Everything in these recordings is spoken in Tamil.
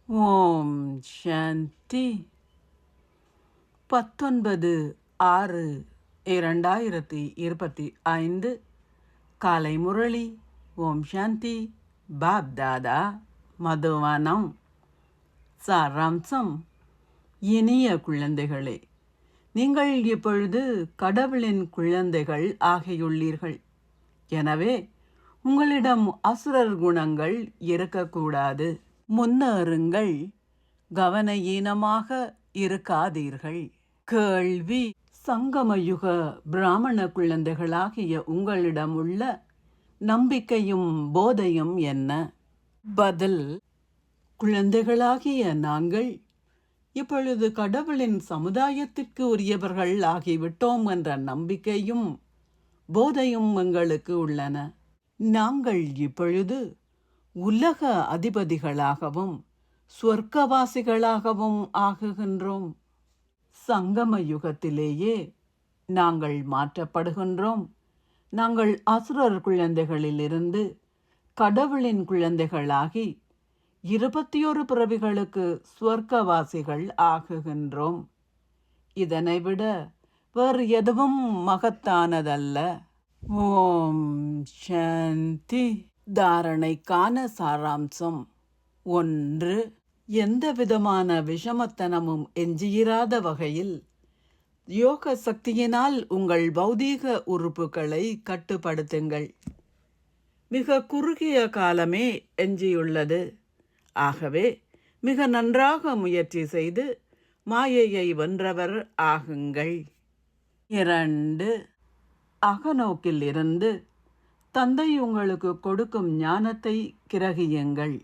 ஓம் சாந்தி. 19/6/2025 காலை முரளி. ஓம் சாந்தி. பாப் தாதா மதுவனம். சாராம்சம். இனிய குழந்தைகளே, நீங்கள் இப்பொழுது கடவுளின் குழந்தைகள் ஆகியுள்ளீர்கள். எனவே உங்களிடம் அசுரர் குணங்கள் இருக்கக்கூடாது. முன்னேறுங்கள், கவனயீனமாக இருக்காதீர்கள். கேள்வி: சங்கமயுக பிராமண குழந்தைகளாகிய உங்களிடம் உள்ள நம்பிக்கையும் போதையும் என்ன? பதில்: குழந்தைகளாகிய நாங்கள் இப்பொழுது கடவுளின் சமுதாயத்திற்கு உரியவர்கள் ஆகிவிட்டோம் என்ற நம்பிக்கையும் போதையும் எங்களுக்கு உள்ளன. நாங்கள் இப்பொழுது உலக அதிபதிகளாகவும் சொர்க்கவாசிகளாகவும் ஆகுகின்றோம். சங்கம யுகத்திலேயே நாங்கள் மாற்றப்படுகின்றோம். நாங்கள் அசுரர் குழந்தைகளிலிருந்து கடவுளின் குழந்தைகளாகி 21 பிறவிகளுக்கு சொர்க்கவாசிகள் ஆகுகின்றோம். இதனை விட வேறு எதுவும் மகத்தானதல்ல. ஓம் சாந்தி. தாரணைக்கான சாராம்சம். 1. எந்த விதமான விஷமத்தனமும் எஞ்சியிராத வகையில் யோக சக்தியினால் உங்கள் பௌதீக உறுப்புகளை கட்டுப்படுத்துங்கள். மிக குறுகிய காலமே எஞ்சியுள்ளது. ஆகவே மிக நன்றாக முயற்சி செய்து மாயையை வென்றவர் ஆகுங்கள். 2. அகநோக்கில் இருந்து தந்தை உங்களுக்கு கொடுக்கும் ஞானத்தை கிரகியுங்கள்.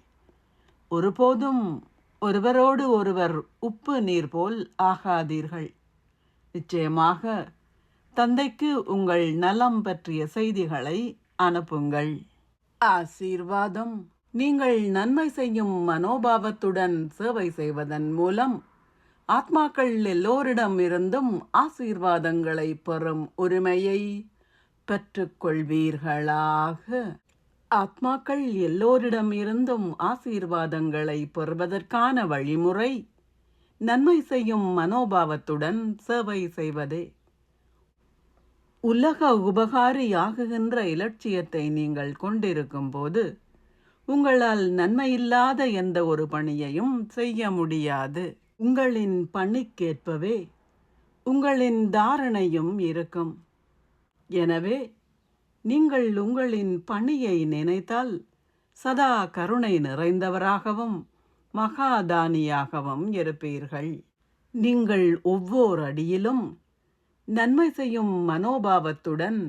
ஒருபோதும் ஒருவரோடு ஒருவர் உப்பு நீர் போல் ஆகாதீர்கள். நிச்சயமாக தந்தைக்கு உங்கள் நலம் பற்றிய செய்திகளை அனுப்புங்கள். ஆசீர்வாதம். நீங்கள் நன்மை செய்யும் மனோபாவத்துடன் சேவை செய்வதன் மூலம் ஆத்மாக்கள் எல்லோரிடம் இருந்தும் ஆசீர்வாதங்களை பெறும் உரிமையை பெற்றுக்கொள்வீர்களாக. ஆத்மாக்கள் எல்லோரிடம் இருந்தும் ஆசீர்வாதங்களை பெறுவதற்கான வழிமுறை நன்மை செய்யும் மனோபாவத்துடன் சேவை செய்வதே. உலக உபகாரியாகுகின்ற இலட்சியத்தை நீங்கள் கொண்டிருக்கும் போது உங்களால் நன்மையில்லாத எந்த ஒரு பணியையும் செய்ய முடியாது. உங்களின் பணிக்கேற்பவே உங்களின் தாரணையும் இருக்கும். எனவே நீங்கள் உங்களின் பணியை நினைத்தால் சதா கருணை நிறைந்தவராகவும் மகாதானியாகவும் இருப்பீர்கள். நீங்கள் ஒவ்வொரு அடியிலும் நன்மை செய்யும் மனோபாவத்துடன்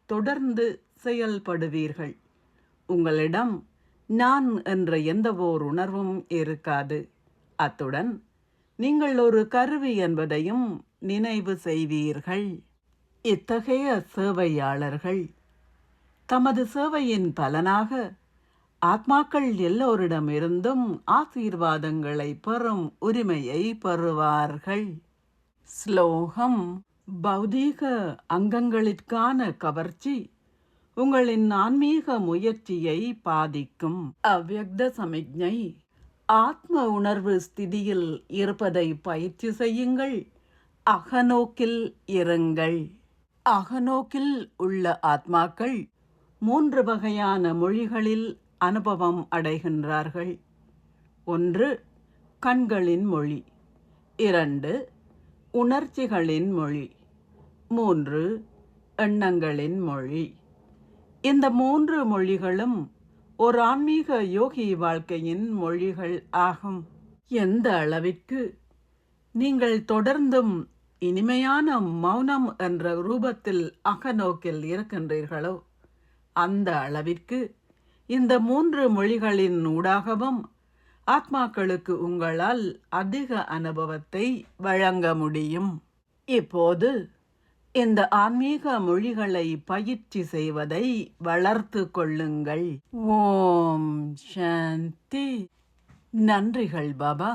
தொடர்ந்து செயல்படுவீர்கள். உங்களிடம் நான் என்ற எந்தவோர் உணர்வும் இருக்காது. அத்துடன் நீங்கள் ஒரு கருவி என்பதையும் நினைவு செய்வீர்கள். இத்தகைய சேவையாளர்கள் தமது சேவையின் பலனாக ஆத்மாக்கள் எல்லோரிடமிருந்தும் ஆசீர்வாதங்களை பெறும் உரிமையை பெறுவார்கள். ஸ்லோகம். பௌதீக அங்கங்களிற்கான கவர்ச்சி உங்களின் ஆன்மீக முயற்சியை பாதிக்கும். அவ்யக்த சமிக்ஞை. ஆத்ம உணர்வு ஸ்திதியில் இருப்பதை பயிற்சி செய்யுங்கள். அகநோக்கில் இருங்கள். அகநோக்கில் உள்ள ஆத்மாக்கள் 3 வகையான மொழிகளில் அனுபவம் அடைகின்றார்கள். 1. கண்களின் மொழி. 2. உணர்ச்சிகளின் மொழி. 3. எண்ணங்களின் மொழி. இந்த 3 மொழிகளும் ஒரு ஆன்மீக யோகி வாழ்க்கையின் மொழிகள் ஆகும். எந்த அளவிற்கு நீங்கள் தொடர்ந்தும் இனிமையான மௌனம் என்ற ரூபத்தில் அகநோக்கில் இருக்கின்றீர்களோ அந்த அளவிற்கு இந்த 3 மொழிகளின் ஊடாகவும் ஆத்மாக்களுக்கு உங்களால் அதிக அனுபவத்தை வழங்க முடியும். இப்போது இந்த ஆன்மீக மொழிகளை பயிற்சி செய்வதை வளர்த்து கொள்ளுங்கள். ஓம் சாந்தி. நன்றிகள் பாபா.